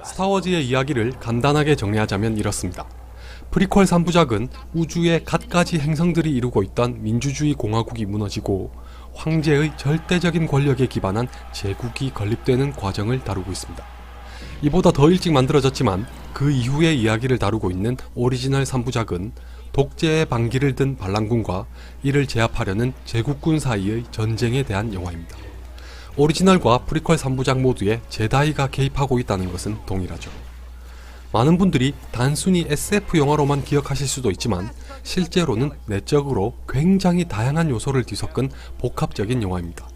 스타워즈의 이야기를 간단하게 정리하자면 이렇습니다. 프리퀄 3부작은 우주의 갖가지 행성들이 이루고 있던 민주주의 공화국이 무너지고 황제의 절대적인 권력에 기반한 제국이 건립되는 과정을 다루고 있습니다. 이보다 더 일찍 만들어졌지만 그 이후의 이야기를 다루고 있는 오리지널 3부작은 독재의 반기를 든 반란군과 이를 제압하려는 제국군 사이의 전쟁에 대한 영화입니다. 오리지널과 프리퀄 3부작 모두에 제다이가 개입하고 있다는 것은 동일하죠. 많은 분들이 단순히 SF 영화로만 기억하실 수도 있지만 실제로는 내적으로 굉장히 다양한 요소를 뒤섞은 복합적인 영화입니다.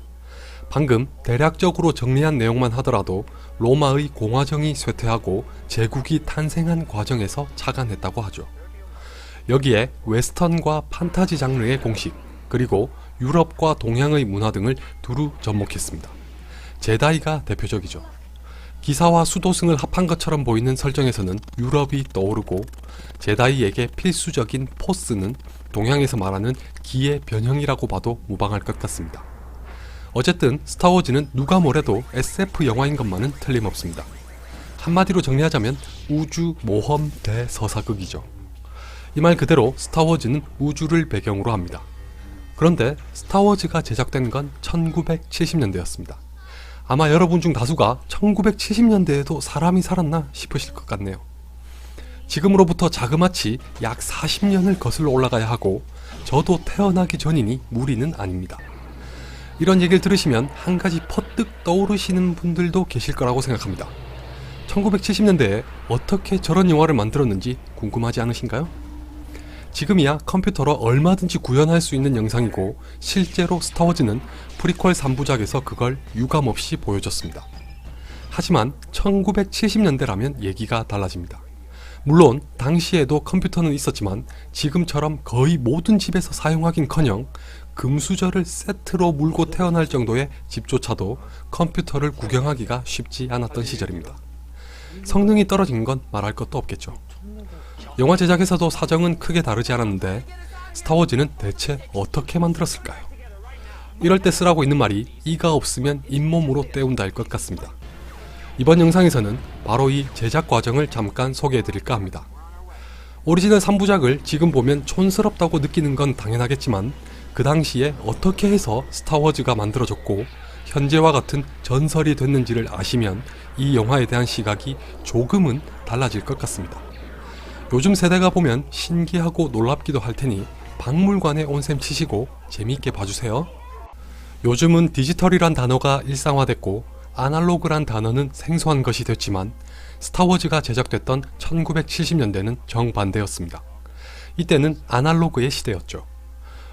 방금 대략적으로 정리한 내용만 하더라도 로마의 공화정이 쇠퇴하고 제국이 탄생한 과정에서 착안했다고 하죠. 여기에 웨스턴과 판타지 장르의 공식, 그리고 유럽과 동양의 문화 등을 두루 접목했습니다. 제다이가 대표적이죠. 기사와 수도승을 합한 것처럼 보이는 설정에서는 유럽이 떠오르고 제다이에게 필수적인 포스는 동양에서 말하는 기의 변형이라고 봐도 무방할 것 같습니다. 어쨌든 스타워즈는 누가 뭐래도 SF 영화인 것만은 틀림없습니다. 한마디로 정리하자면 우주 모험 대서사극이죠. 이 말 그대로 스타워즈는 우주를 배경으로 합니다. 그런데 스타워즈가 제작된 건 1970년대였습니다. 아마 여러분 중 다수가 1970년대에도 사람이 살았나 싶으실 것 같네요. 지금으로부터 자그마치 약 40년을 거슬러 올라가야 하고 저도 태어나기 전이니 무리는 아닙니다. 이런 얘기를 들으시면 한 가지 퍼뜩 떠오르시는 분들도 계실 거라고 생각합니다. 1970년대에 어떻게 저런 영화를 만들었는지 궁금하지 않으신가요? 지금이야 컴퓨터로 얼마든지 구현할 수 있는 영상이고 실제로 스타워즈는 프리퀄 3부작에서 그걸 유감없이 보여줬습니다. 하지만 1970년대라면 얘기가 달라집니다. 물론 당시에도 컴퓨터는 있었지만 지금처럼 거의 모든 집에서 사용하긴커녕 금수저를 세트로 물고 태어날 정도의 집조차도 컴퓨터를 구경하기가 쉽지 않았던 시절입니다. 성능이 떨어진 건 말할 것도 없겠죠. 영화 제작에서도 사정은 크게 다르지 않았는데 스타워즈는 대체 어떻게 만들었을까요? 이럴 때 쓰라고 있는 말이 이가 없으면 잇몸으로 때운다일 것 같습니다. 이번 영상에서는 바로 이 제작 과정을 잠깐 소개해드릴까 합니다. 오리지널 3부작을 지금 보면 촌스럽다고 느끼는 건 당연하겠지만 그 당시에 어떻게 해서 스타워즈가 만들어졌고 현재와 같은 전설이 됐는지를 아시면 이 영화에 대한 시각이 조금은 달라질 것 같습니다. 요즘 세대가 보면 신기하고 놀랍기도 할 테니 박물관에 온 셈 치시고 재미있게 봐주세요. 요즘은 디지털이란 단어가 일상화됐고 아날로그란 단어는 생소한 것이 됐지만 스타워즈가 제작됐던 1970년대는 정반대였습니다. 이때는 아날로그의 시대였죠.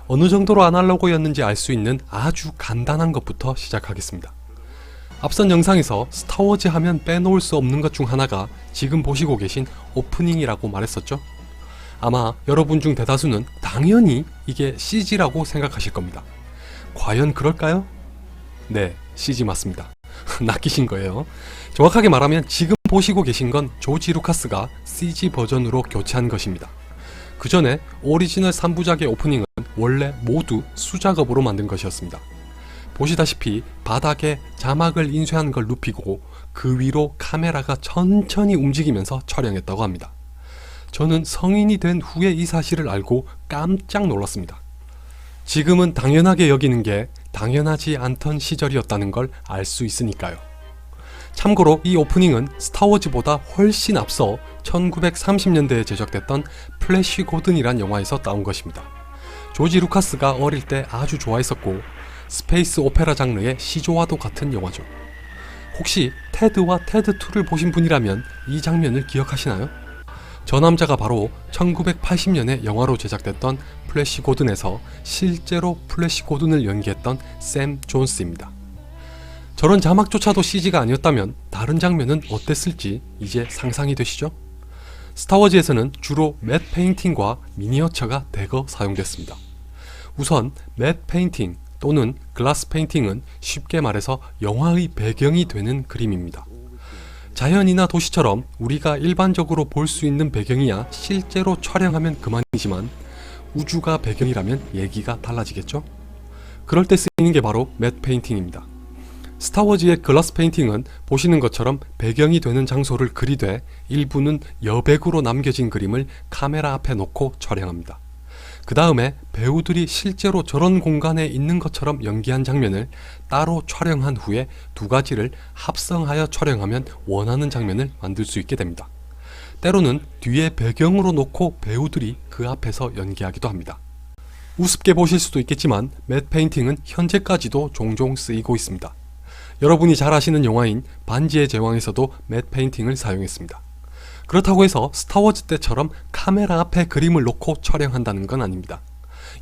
어느 정도로 아날로그였는지 알 수 있는 아주 간단한 것부터 시작하겠습니다. 앞선 영상에서 스타워즈 하면 빼놓을 수 없는 것 중 하나가 지금 보시고 계신 오프닝이라고 말했었죠? 아마 여러분 중 대다수는 당연히 이게 CG라고 생각하실 겁니다. 과연 그럴까요? 네, CG 맞습니다. 낚이신 거예요. 정확하게 말하면 지금 보시고 계신 건 조지 루카스가 CG 버전으로 교체한 것입니다. 그 전에 오리지널 3부작의 오프닝은 원래 모두 수작업으로 만든 것이었습니다. 보시다시피 바닥에 자막을 인쇄한 걸 눕히고 그 위로 카메라가 천천히 움직이면서 촬영했다고 합니다. 저는 성인이 된 후에 이 사실을 알고 깜짝 놀랐습니다. 지금은 당연하게 여기는 게 당연하지 않던 시절이었다는 걸 알 수 있으니까요. 참고로 이 오프닝은 스타워즈보다 훨씬 앞서 1930년대에 제작됐던 플래시 고든이란 영화에서 따온 것입니다. 조지 루카스가 어릴 때 아주 좋아했었고 스페이스 오페라 장르의 시조와도 같은 영화죠. 혹시 테드와 테드2를 보신 분이라면 이 장면을 기억하시나요? 저 남자가 바로 1980년에 영화로 제작됐던 플래시 고든에서 실제로 플래시 고든을 연기했던 샘 존스입니다. 저런 자막조차도 CG가 아니었다면 다른 장면은 어땠을지 이제 상상이 되시죠? 스타워즈에서는 주로 맷 페인팅과 미니어처가 대거 사용됐습니다. 우선 맷 페인팅 또는 글라스 페인팅은 쉽게 말해서 영화의 배경이 되는 그림입니다. 자연이나 도시처럼 우리가 일반적으로 볼 수 있는 배경이야 실제로 촬영하면 그만이지만 우주가 배경이라면 얘기가 달라지겠죠? 그럴 때 쓰이는 게 바로 맷 페인팅입니다. 스타워즈의 글라스 페인팅은 보시는 것처럼 배경이 되는 장소를 그리되 일부는 여백으로 남겨진 그림을 카메라 앞에 놓고 촬영합니다. 그 다음에 배우들이 실제로 저런 공간에 있는 것처럼 연기한 장면을 따로 촬영한 후에 두 가지를 합성하여 촬영하면 원하는 장면을 만들 수 있게 됩니다. 때로는 뒤에 배경으로 놓고 배우들이 그 앞에서 연기하기도 합니다. 우습게 보실 수도 있겠지만 맷 페인팅은 현재까지도 종종 쓰이고 있습니다. 여러분이 잘 아시는 영화인 반지의 제왕에서도 맷 페인팅을 사용했습니다. 그렇다고 해서 스타워즈 때처럼 카메라 앞에 그림을 놓고 촬영한다는 건 아닙니다.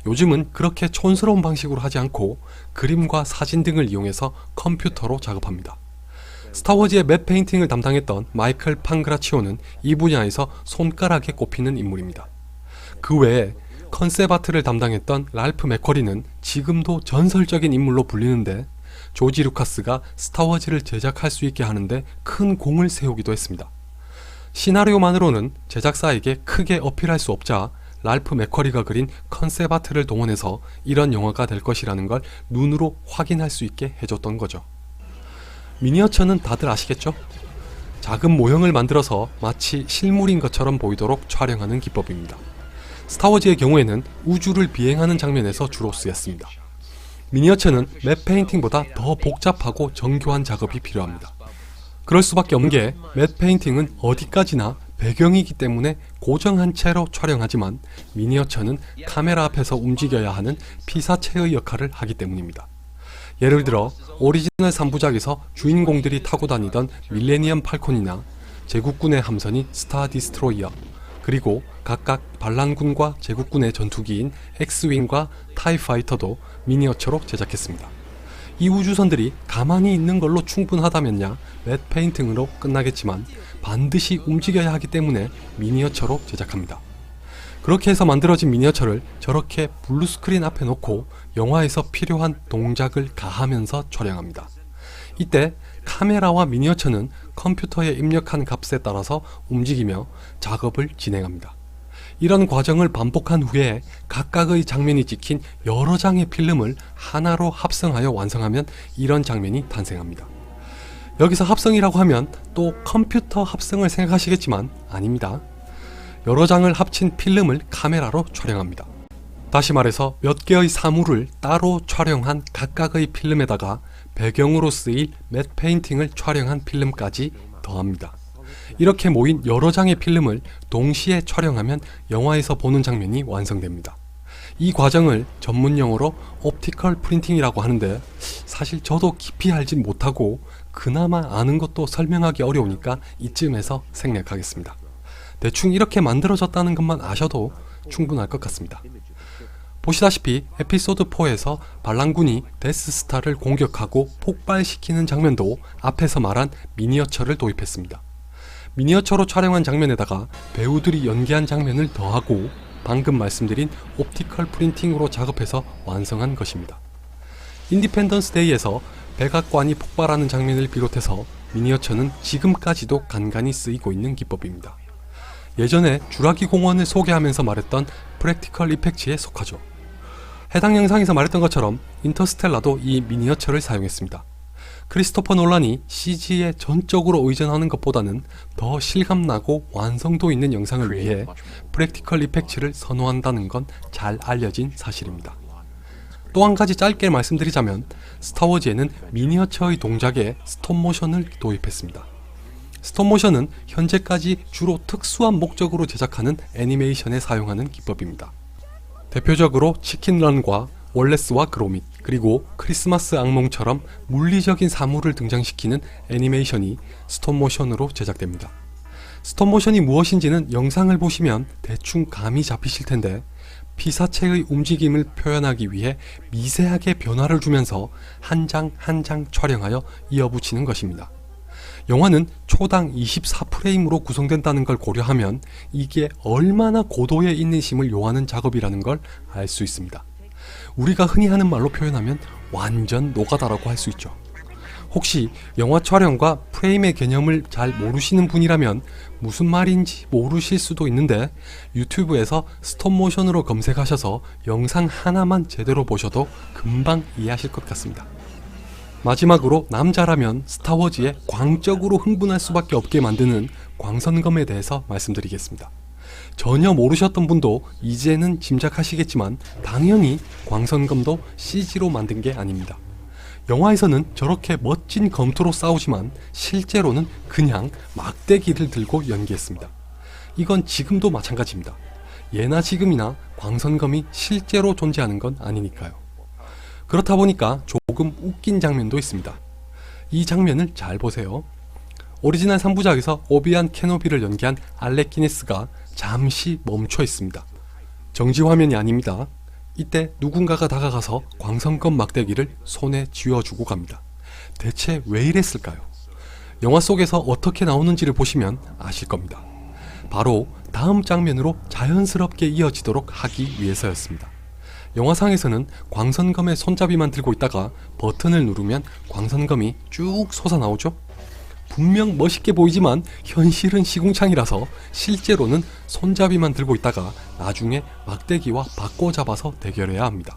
요즘은 그렇게 촌스러운 방식으로 하지 않고 그림과 사진 등을 이용해서 컴퓨터로 작업합니다. 스타워즈의 맷 페인팅을 담당했던 마이클 팡그라치오는 이 분야에서 손가락에 꼽히는 인물입니다. 그 외에 컨셉 아트를 담당했던 랄프 맥쿼리는 지금도 전설적인 인물로 불리는데 조지 루카스가 스타워즈를 제작할 수 있게 하는데 큰 공을 세우기도 했습니다. 시나리오만으로는 제작사에게 크게 어필할 수 없자 랄프 맥쿼리가 그린 컨셉 아트를 동원해서 이런 영화가 될 것이라는 걸 눈으로 확인할 수 있게 해줬던 거죠. 미니어처는 다들 아시겠죠? 작은 모형을 만들어서 마치 실물인 것처럼 보이도록 촬영하는 기법입니다. 스타워즈의 경우에는 우주를 비행하는 장면에서 주로 쓰였습니다. 미니어처는 맷 페인팅보다 더 복잡하고 정교한 작업이 필요합니다. 그럴 수밖에 없는 게 맷 페인팅은 어디까지나 배경이기 때문에 고정한 채로 촬영하지만 미니어처는 카메라 앞에서 움직여야 하는 피사체의 역할을 하기 때문입니다. 예를 들어 오리지널 3부작에서 주인공들이 타고 다니던 밀레니엄 팔콘이나 제국군의 함선인 스타 디스트로이어, 그리고 각각 반란군과 제국군의 전투기인 엑스윙과 타이파이터도 미니어처로 제작했습니다. 이 우주선들이 가만히 있는 걸로 충분하다면야 맷 페인팅으로 끝나겠지만 반드시 움직여야 하기 때문에 미니어처로 제작합니다. 그렇게 해서 만들어진 미니어처를 저렇게 블루스크린 앞에 놓고 영화에서 필요한 동작을 가하면서 촬영합니다. 이때 카메라와 미니어처는 컴퓨터에 입력한 값에 따라서 움직이며 작업을 진행합니다. 이런 과정을 반복한 후에 각각의 장면이 찍힌 여러 장의 필름을 하나로 합성하여 완성하면 이런 장면이 탄생합니다. 여기서 합성이라고 하면 또 컴퓨터 합성을 생각하시겠지만 아닙니다. 여러 장을 합친 필름을 카메라로 촬영합니다. 다시 말해서 몇 개의 사물을 따로 촬영한 각각의 필름에다가 배경으로 쓰일 맷 페인팅을 촬영한 필름까지 더합니다. 이렇게 모인 여러 장의 필름을 동시에 촬영하면 영화에서 보는 장면이 완성됩니다. 이 과정을 전문용어로 옵티컬 프린팅이라고 하는데 사실 저도 깊이 알진 못하고 그나마 아는 것도 설명하기 어려우니까 이쯤에서 생략하겠습니다. 대충 이렇게 만들어졌다는 것만 아셔도 충분할 것 같습니다. 보시다시피 에피소드 4에서 반란군이 데스스타를 공격하고 폭발시키는 장면도 앞에서 말한 미니어처를 도입했습니다. 미니어처로 촬영한 장면에다가 배우들이 연기한 장면을 더하고 방금 말씀드린 옵티컬 프린팅으로 작업해서 완성한 것입니다. 인디펜던스 데이에서 백악관이 폭발하는 장면을 비롯해서 미니어처는 지금까지도 간간히 쓰이고 있는 기법입니다. 예전에 주라기 공원을 소개하면서 말했던 프랙티컬 이펙츠에 속하죠. 해당 영상에서 말했던 것처럼 인터스텔라도 이 미니어처를 사용했습니다. 크리스토퍼 놀란이 CG에 전적으로 의존하는 것보다는 더 실감나고 완성도 있는 영상을 위해 프랙티컬 이펙츠를 선호한다는 건 잘 알려진 사실입니다. 또 한 가지 짧게 말씀드리자면 스타워즈에는 미니어처의 동작에 스톱모션을 도입했습니다. 스톱모션은 현재까지 주로 특수한 목적으로 제작하는 애니메이션에 사용하는 기법입니다. 대표적으로 치킨런과 월레스와 그로밋, 그리고 크리스마스 악몽처럼 물리적인 사물을 등장시키는 애니메이션이 스톱모션으로 제작됩니다. 스톱모션이 무엇인지는 영상을 보시면 대충 감이 잡히실 텐데 피사체의 움직임을 표현하기 위해 미세하게 변화를 주면서 한 장 한 장 촬영하여 이어붙이는 것입니다. 영화는 초당 24프레임으로 구성된다는 걸 고려하면 이게 얼마나 고도의 인내심을 요하는 작업이라는 걸 알 수 있습니다. 우리가 흔히 하는 말로 표현하면 완전 노가다라고 할 수 있죠. 혹시 영화 촬영과 프레임의 개념을 잘 모르시는 분이라면 무슨 말인지 모르실 수도 있는데 유튜브에서 스톱모션으로 검색하셔서 영상 하나만 제대로 보셔도 금방 이해하실 것 같습니다. 마지막으로 남자라면 스타워즈에 광적으로 흥분할 수밖에 없게 만드는 광선검에 대해서 말씀드리겠습니다. 전혀 모르셨던 분도 이제는 짐작하시겠지만 당연히 광선검도 CG로 만든 게 아닙니다. 영화에서는 저렇게 멋진 검투로 싸우지만 실제로는 그냥 막대기를 들고 연기했습니다. 이건 지금도 마찬가지입니다. 예나 지금이나 광선검이 실제로 존재하는 건 아니니까요. 그렇다 보니까 조금 웃긴 장면도 있습니다. 이 장면을 잘 보세요. 오리지널 3부작에서 오비안 케노비를 연기한 알렉 기네스가 잠시 멈춰 있습니다. 정지 화면이 아닙니다. 이때 누군가가 다가가서 광선검 막대기를 손에 쥐어주고 갑니다. 대체 왜 이랬을까요? 영화 속에서 어떻게 나오는지를 보시면 아실 겁니다. 바로 다음 장면으로 자연스럽게 이어지도록 하기 위해서였습니다. 영화상에서는 광선검의 손잡이만 들고 있다가 버튼을 누르면 광선검이 쭉 솟아나오죠? 분명 멋있게 보이지만 현실은 시궁창이라서 실제로는 손잡이만 들고 있다가 나중에 막대기와 바꿔잡아서 대결해야 합니다.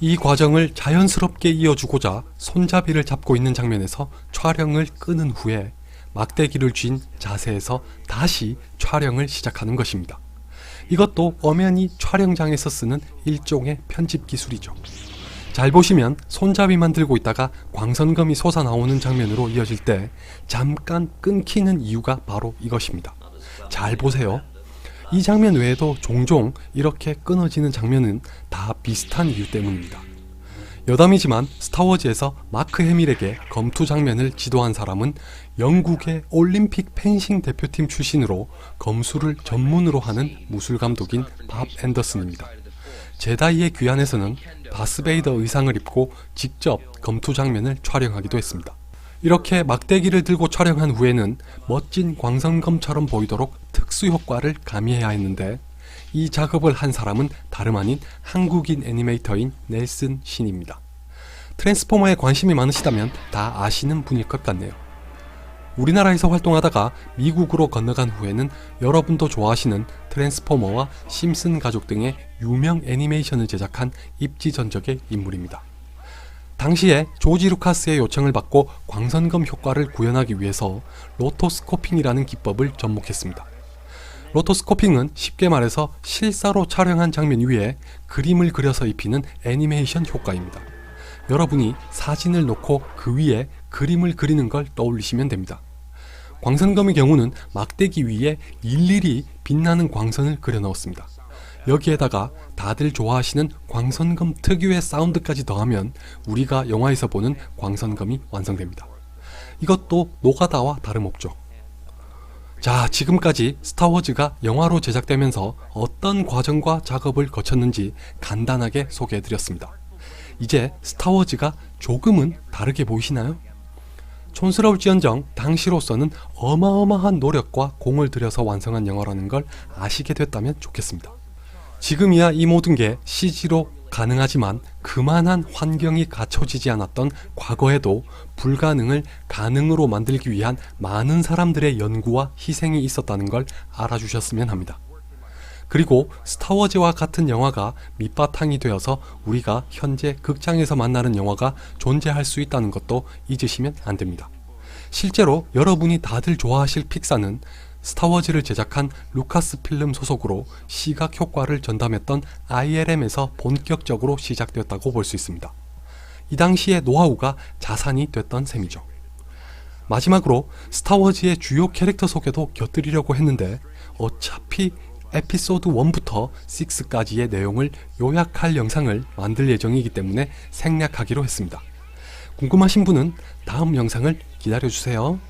이 과정을 자연스럽게 이어주고자 손잡이를 잡고 있는 장면에서 촬영을 끄는 후에 막대기를 쥔 자세에서 다시 촬영을 시작하는 것입니다. 이것도 엄연히 촬영장에서 쓰는 일종의 편집 기술이죠. 잘 보시면 손잡이만 들고 있다가 광선검이 솟아나오는 장면으로 이어질 때 잠깐 끊기는 이유가 바로 이것입니다. 잘 보세요. 이 장면 외에도 종종 이렇게 끊어지는 장면은 다 비슷한 이유 때문입니다. 여담이지만 스타워즈에서 마크 해밀에게 검투 장면을 지도한 사람은 영국의 올림픽 펜싱 대표팀 출신으로 검수를 전문으로 하는 무술감독인 밥 앤더슨입니다. 제다이의 귀환에서는 다스베이더 의상을 입고 직접 검투 장면을 촬영하기도 했습니다. 이렇게 막대기를 들고 촬영한 후에는 멋진 광선검처럼 보이도록 특수 효과를 가미해야 했는데 이 작업을 한 사람은 다름 아닌 한국인 애니메이터인 넬슨 신입니다. 트랜스포머에 관심이 많으시다면 다 아시는 분일 것 같네요. 우리나라에서 활동하다가 미국으로 건너간 후에는 여러분도 좋아하시는 트랜스포머와 심슨 가족 등의 유명 애니메이션을 제작한 입지전적의 인물입니다. 당시에 조지 루카스의 요청을 받고 광선검 효과를 구현하기 위해서 로토스코핑이라는 기법을 접목했습니다. 로토스코핑은 쉽게 말해서 실사로 촬영한 장면 위에 그림을 그려서 입히는 애니메이션 효과입니다. 여러분이 사진을 놓고 그 위에 그림을 그리는 걸 떠올리시면 됩니다. 광선검의 경우는 막대기 위에 일일이 빛나는 광선을 그려 넣었습니다. 여기에다가 다들 좋아하시는 광선검 특유의 사운드까지 더하면 우리가 영화에서 보는 광선검이 완성됩니다. 이것도 노가다와 다름없죠. 자, 지금까지 스타워즈가 영화로 제작되면서 어떤 과정과 작업을 거쳤는지 간단하게 소개해드렸습니다. 이제 스타워즈가 조금은 다르게 보이시나요? 촌스러울지언정 당시로서는 어마어마한 노력과 공을 들여서 완성한 영화라는 걸 아시게 됐다면 좋겠습니다. 지금이야 이 모든 게 CG로 가능하지만 그만한 환경이 갖춰지지 않았던 과거에도 불가능을 가능으로 만들기 위한 많은 사람들의 연구와 희생이 있었다는 걸 알아주셨으면 합니다. 그리고 스타워즈와 같은 영화가 밑바탕이 되어서 우리가 현재 극장에서 만나는 영화가 존재할 수 있다는 것도 잊으시면 안 됩니다. 실제로 여러분이 다들 좋아하실 픽사는 스타워즈를 제작한 루카스 필름 소속으로 시각 효과를 전담했던 ILM에서 본격적으로 시작되었다고 볼 수 있습니다. 이 당시의 노하우가 자산이 됐던 셈이죠. 마지막으로 스타워즈의 주요 캐릭터 소개도 곁들이려고 했는데 어차피 에피소드 1부터 6까지의 내용을 요약할 영상을 만들 예정이기 때문에 생략하기로 했습니다. 궁금하신 분은 다음 영상을 기다려주세요.